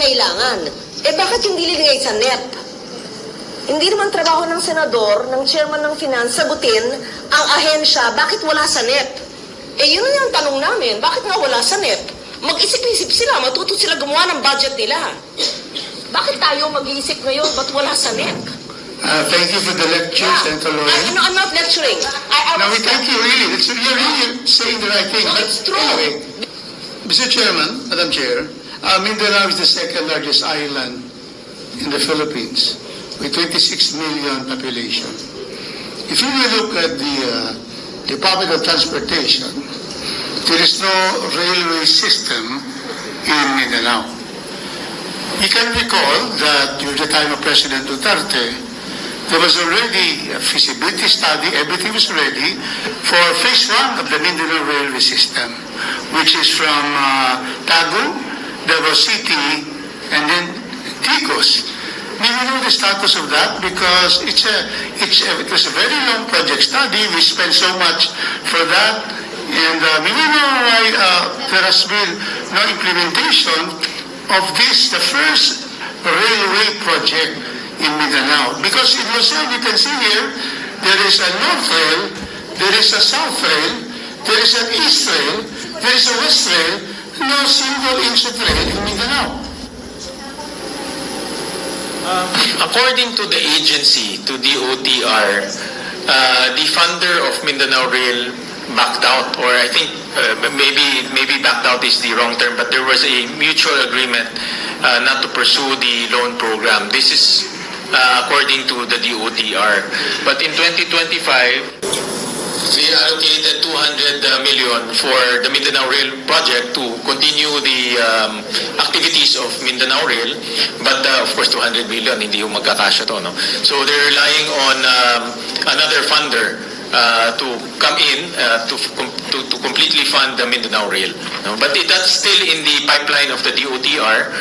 kailangan. Bakit hindi linigay sa NEP? Hindi naman trabaho ng senador, ng chairman ng finance, sagutin ang ahensya, bakit wala sa NEP? Yun na yung tanong namin, bakit nga wala sa NEP? Mag-isip-isip sila, matuto sila gumawa ng budget nila. Bakit tayo mag-iisip ngayon, ba't wala sa NEP? Thank you for the lecture, Senator Loren. No, I'm not lecturing. No, we thank you really. You're really saying the right thing. No, But it's true. Anyway, Mr. Chairman, Madam Chair, Mindanao is the second largest island in the Philippines with 26 million population. If you will look at the Department of Transportation, there is no railway system in Mindanao. You can recall that during the time of President Duterte, there was already a feasibility study, everything was ready for phase 1 of the Mindanao railway system, which is from Tagu, Davao City, and then Ticos. We know the status of that because it was a very long project study. We spent so much for that, and we don't know why there has been no implementation of this, the first railway project in Mindanao. Because in Luzon, you can see here, there is a North Rail, there is a South Rail, there is an East Rail, there is a West Rail, no single inch of rail in Mindanao. According to the agency, to DOTR, the funder of Mindanao Rail backed out, or I think maybe backed out is the wrong term, but there was a mutual agreement not to pursue the loan program. This is according to the DOTR. But in 2025, we allocated 200 million for the Mindanao Rail project to continue the activities of Mindanao Rail. But of course, 200 million, hindi yung magkakasya to, no? So they're relying on another funder to come in to completely fund the Mindanao Rail. No? But that's still in the pipeline of the DOTR.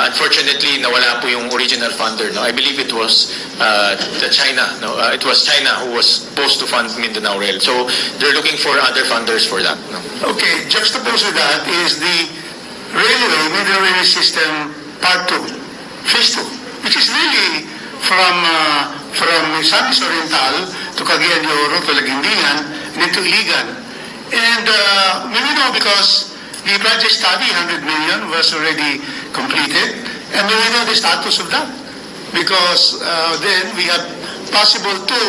Unfortunately, nawala po yung original funder. No? I believe it was China. No? It was China who was supposed to fund Mindanao Rail. So they're looking for other funders for that. No? Okay, juxtaposed to that is the railway, Mindanao Railway System Part 2, Phase 2, which is really from Misamis Oriental to Cagayan de Oro to Laguindingan and then to Iligan. And we know because the project study, 100 million, was already completed, and we know the status of that. Because then we have possible two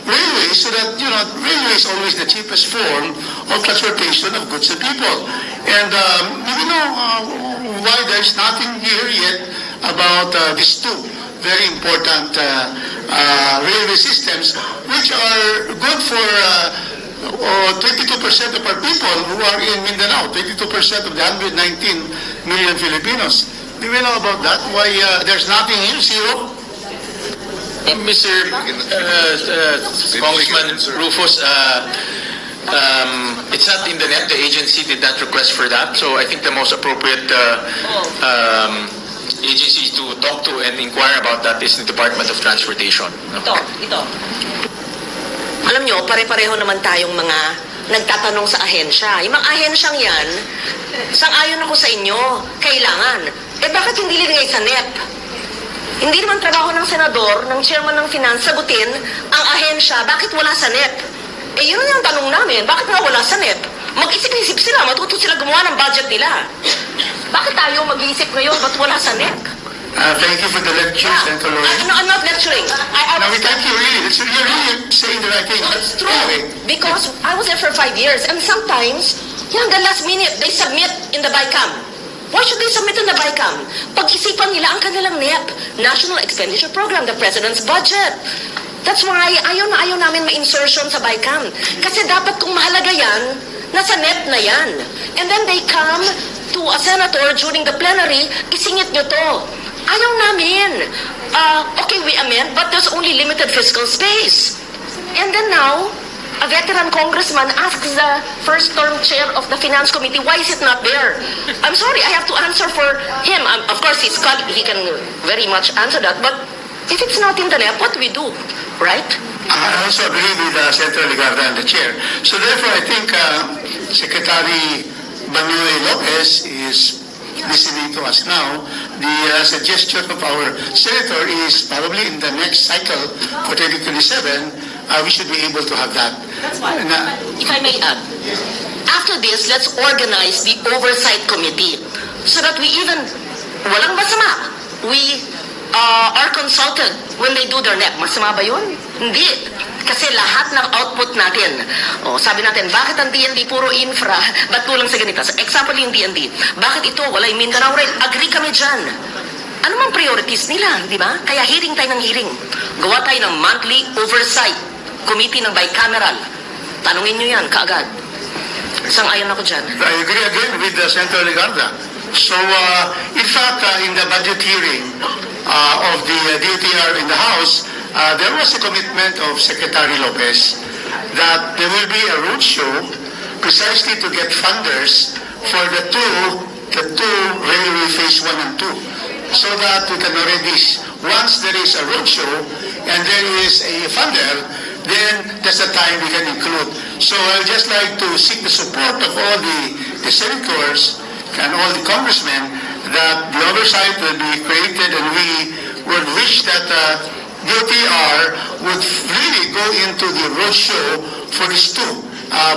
railways, so that, railway is always the cheapest form of transportation of goods and people. And we know why there's nothing here yet about these two very important railway systems, which are good for 22% of our people who are in Mindanao, 22% of the 119 million Filipinos. Do we know about that? Why there's nothing here, zero? Mr. Congressman Rufus, it's not in the net. The agency did not request for that. So I think the most appropriate agency to talk to and inquire about that is the Department of Transportation. No? Ito. Alam nyo, pare-pareho naman tayong mga nagtatanong sa ahensya. Yung mga ahensyang yan, sang-ayon ako sa inyo, kailangan. Bakit hindi linigay sa NEP? Hindi naman trabaho ng senador, ng chairman ng finance, sagutin ang ahensya, bakit wala sa NEP? Yun na yung tanong namin, bakit nga wala sa NEP? Mag-isip-isip sila, matuto sila gumawa ng budget nila. Bakit tayo mag-iisip ngayon, ba't wala sa NEP? Thank you for the lecture, Senator Loren. No, I'm not lecturing. No, we thank you really. You're really saying the right thing. No, it's true. Anyway, Because I was there for 5 years, and sometimes, hanggang last minute, they submit in the BICAM. Why should they submit in the BICAM? Pag-isipan nila ang kanilang NEP, National Expenditure Program, the President's Budget. That's why ayaw na ayaw namin ma-insertion sa BICAM. Kasi dapat kung mahalaga yan, nasa NEP na yan. And then they come to a senator during the plenary, isingit nyo to. Ayaw namin. Okay, we amend, but there's only limited fiscal space. And then now, a veteran congressman asks the first-term chair of the finance committee, why is it not there? I'm sorry, I have to answer for him. Of course, he can very much answer that, but if it's not in the NEP, what do we do, right? I also agree with Senator Ligarda and the chair. So therefore, I think Secretary Banoy Lopez is listening to us now. the suggestion of our senator is probably in the next cycle for 2027, we should be able to have that. That's why. Na- If I may add, after this, let's organize the oversight committee so that we even, walang masama, we are consulted when they do their NEP. Masama ba yun? Hindi. Kasi lahat ng output natin, sabi natin, bakit ang DND puro infra, ba't kulang sa ganito? So, example yung DND, bakit ito, wala yung Mindanao Rail? Agree kami dyan. Ano mang priorities nila, di ba? Kaya hearing tayo ng hearing. Gawa tayo ng monthly oversight committee ng bicameral. Tanungin nyo yan kaagad. Sang-ayon ako dyan. I agree again with Senator Legarda. So, in fact, in the budget hearing of the DOTR in the House, there was a commitment of Secretary Lopez that there will be a roadshow precisely to get funders for the two railway phase 1 and 2. So that we can already, once there is a roadshow and there is a funder, then that's the time we can include. So I'd just like to seek the support of all the senators and all the congressmen that the oversight will be created, and we would wish that DOTR would really go into the roadshow for these two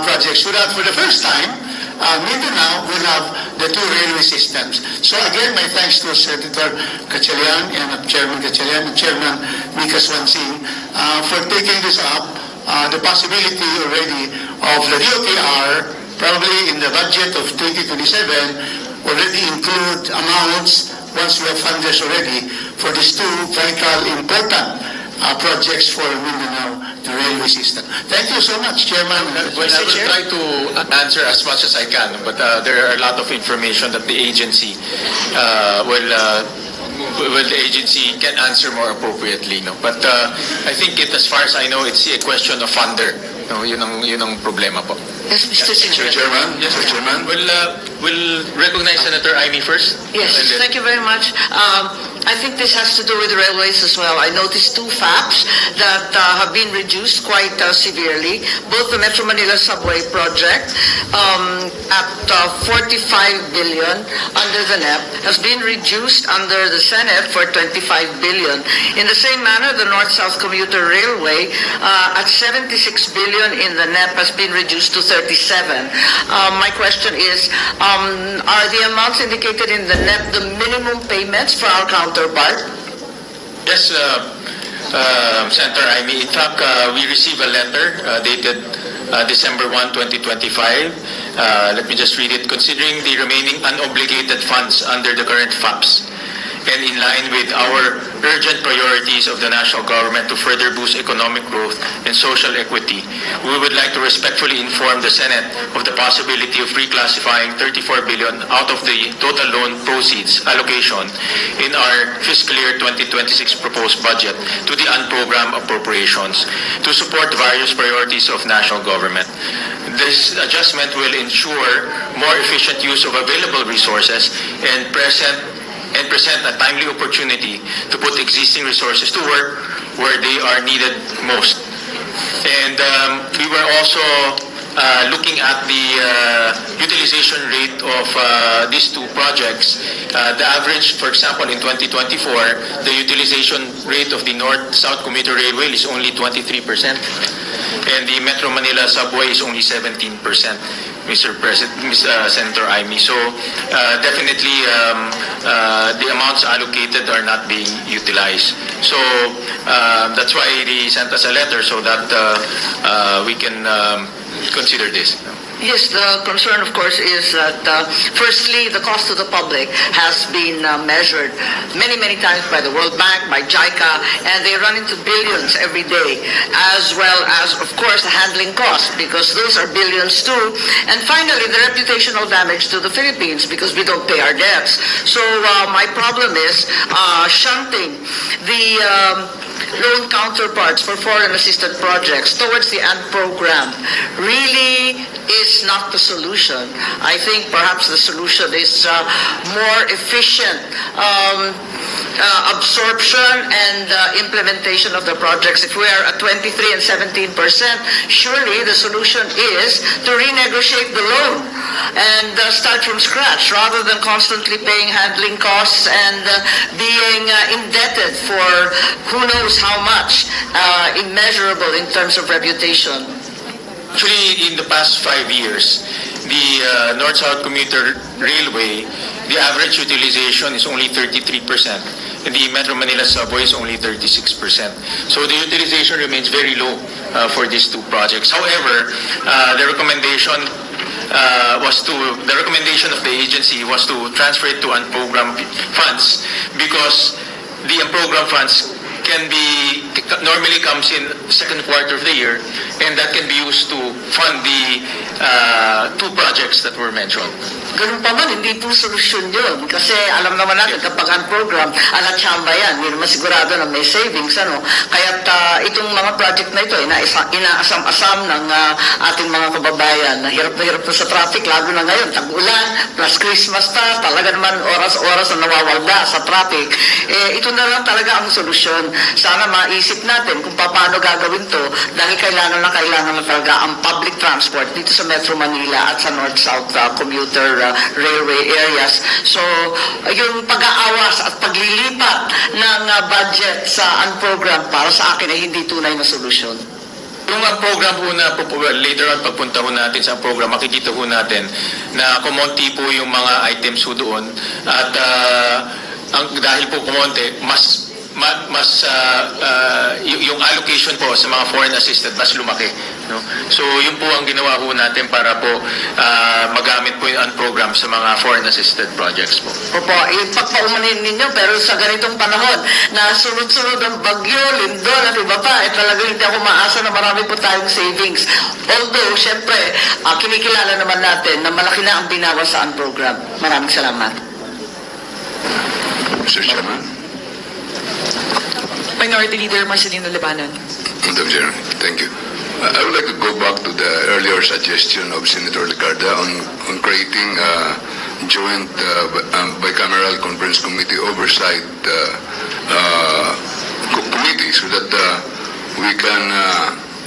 projects, so that for the first time, Mindanao will have the two railway systems. So again, my thanks to Senator Gatchalian and Chairman Gatchalian and Chairman Mika Swansing for taking this up, the possibility already of the DOTR, probably in the budget of 2027, already include amounts, once we have funders already, for these two vital, important projects for Mindanao, the railway system. Thank you so much, Chairman. Well, I will try to answer as much as I can, but there are a lot of information that the agency the agency can answer more appropriately. No? But I think as far as I know, it's a question of funder. No, yun ang problema po. Yes, Mr. Mr. Chairman. Yes, Mr. Chairman. We'll recognize Senator Aimee first. Yes, And then- thank you very much. I think this has to do with the railways as well. I noticed two FAPs that have been reduced quite severely. Both the Metro Manila Subway project at 45 billion under the NEP has been reduced under the Senate for 25 billion. In the same manner, the North-South Commuter Railway at 76 billion in the NEP has been reduced to 37. My question is, are the amounts indicated in the NEP the minimum payments for our counterpart? Yes, Senator Aimee. In fact, we received a letter dated December 1, 2025. Let me just read it. Considering the remaining unobligated funds under the current FAPs, and in line with our urgent priorities of the national government to further boost economic growth and social equity, we would like to respectfully inform the Senate of the possibility of reclassifying 34 billion out of the total loan proceeds allocation in our fiscal year 2026 proposed budget to the unprogrammed appropriations to support various priorities of national government. This adjustment will ensure more efficient use of available resources and present a timely opportunity to put existing resources to work where they are needed most. And we were also looking at the utilization rate of these two projects. The average, for example, in 2024, the utilization rate of the North-South Commuter Railway is only 23%, and the Metro Manila Subway is only 17%. Mr. President, Senator Aimee. So definitely the amounts allocated are not being utilized. So that's why they sent us a letter so that we can consider this. Yes, the concern, of course, is that firstly, the cost to the public has been measured many, many times by the World Bank, by JICA, and they run into billions every day, as well as, of course, the handling costs, because those are billions too. And finally, the reputational damage to the Philippines, because we don't pay our debts. So my problem is shunting the loan counterparts for foreign assisted projects towards the ANT program really is not the solution. I think perhaps the solution is more efficient absorption and implementation of the projects. If we are at 23 and 17%, surely the solution is to renegotiate the loan and start from scratch rather than constantly paying handling costs and being indebted for who knows how much, immeasurable in terms of reputation. Actually, in the past 5 years, the North-South Commuter Railway, the average utilization is only 33%. And the Metro Manila Subway is only 36%. So the utilization remains very low for these two projects. However, the recommendation of the agency was to transfer it to unprogrammed funds because the unprogrammed funds normally comes in second quarter of the year, and that can be used to fund the two projects that were mentioned. Ganun pa man, hindi po solusyon yun. Kasi alam naman natin, kapag ang program, ala-chamba yan, hindi naman sigurado na may savings, ano. Kaya't itong mga project na ito, inaasam-asam ng ating mga kababayan. Hirap na sa traffic, lalo na ngayon, tag-ulan, plus Christmas pa, talaga naman oras-oras na nawawalda sa traffic. Ito na lang talaga ang solusyon. Sana maisip natin kung paano gagawin to dahil kailangan na talaga ang public transport dito sa Metro Manila at sa North-South commuter railway areas. So, yung pag-aawas at paglilipat ng budget sa unprogram para sa akin ay hindi tunay na solusyon. Yung program ho na later on pagpunta ho natin sa program, makikita ho natin na kumonti po yung mga items ho doon at dahil po kumonti, yung allocation po sa mga foreign assisted mas lumaki, no? So yun po ang ginawa ho natin para po magamit po yung program sa mga foreign assisted projects po. Opo, ipagpaumanin ninyo pero sa ganitong panahon na sunod-sunod ang bagyo, lindol at iba pa, talagang hindi ako maasa na marami po tayong savings. Although, syempre, kinikilala naman natin na malaki na ang binawas sa program. Maraming salamat. Mr. Chairman. Minority Leader Marcelino Lebanon. Madam Chair, thank you. I would like to go back to the earlier suggestion of Senator Licarda on creating a joint bicameral conference committee oversight committee so that we can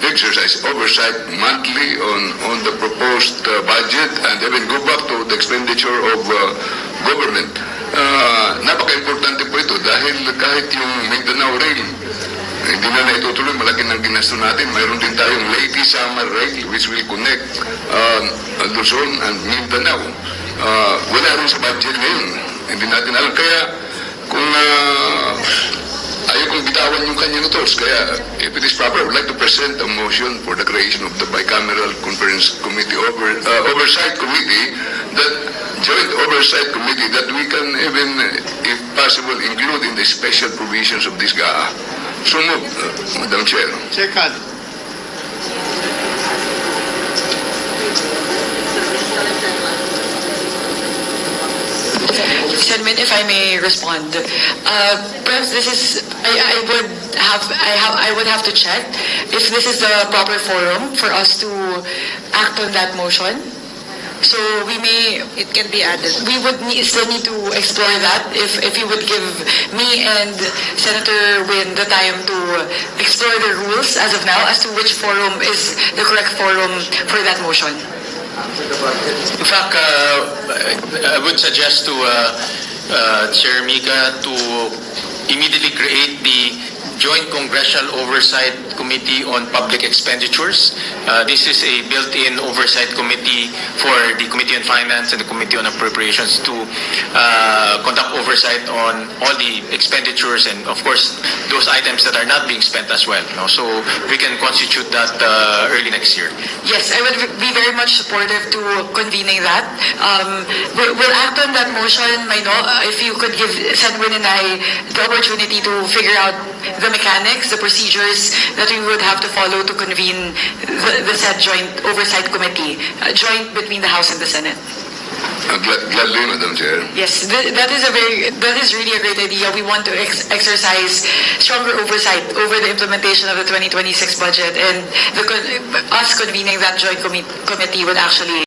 exercise oversight monthly on the proposed budget and even go back to the expenditure of government. Napaka-importante po ito dahil kahit yung Mindanao Rail, hindi na naitutuloy, malaki ng ginasto natin. Mayroon din tayong Leyte Samar Rail which will connect Luzon and Mindanao. Wala rin sa budget ngayon. Hindi natin alam. Kaya kung ayaw kong bitawan yung kanyang utos. Kaya if it is proper, I would like to present a motion for the creation of the bicameral conference committee oversight committee, that joint oversight committee that we can even, if possible, include in the special provisions of this GAA. So move, Madam Chair. Second. Senmin, if I may respond, perhaps this is I would have to check if this is the proper forum for us to act on that motion. So it can be added. We would still need to explore that if you would give me and Senator Win the time to explore the rules as of now as to which forum is the correct forum for that motion. In fact, I would suggest to Chair Mika to immediately create the Joint Congressional Oversight Committee on Public Expenditures. This is a built-in oversight committee for the Committee on Finance and the Committee on Appropriations to conduct oversight on all the expenditures and, of course, those items that are not being spent as well. No? So we can constitute that early next year. Yes, I would be very much supportive to convening that. We'll act on that motion, if you could give Senwin and I the opportunity to figure out the mechanics, the procedures that we would have to follow to convene the said joint oversight committee, joint between the House and the Senate. Gladly, Madam Chair. Yes, that is really a great idea. We want to exercise stronger oversight over the implementation of the 2026 budget, and us convening that joint committee would actually